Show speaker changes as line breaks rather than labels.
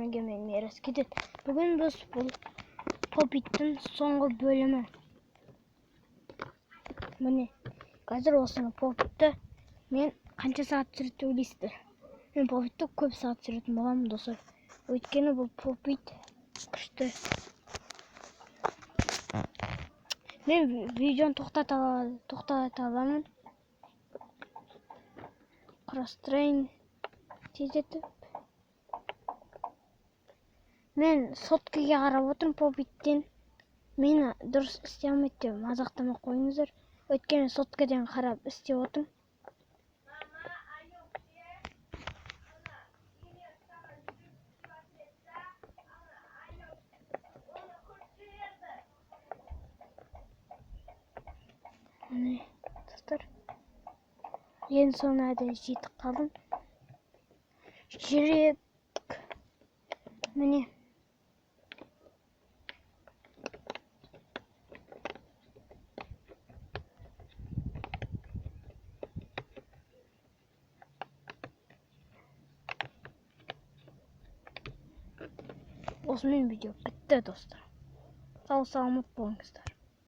Ege men Miras ketет. Бүгін біз бұл Popit'in соңғы bölümü. Міне, қазір осыны Popit'ті мен қанша сағат сүріп ойлайсыздар? Мен Popit'ті көп сағат сүретін боламын достар. Өйткені бұл Popit күшті. Мен видеоны тоқтата аламын. Құрастырайын тездетіп. Мен соткаға қарап отырмын Popit'тен. Мені дұрыс істей алмайды деп мазақтамай қойыңыздар. Өйткені соткадан қарап істеп отырмын. Міне, достар. Ең соңына да жетіп қалдым. Жүрек. Міне. Осымен видео бітті достар. Сау саламат болыңыздар.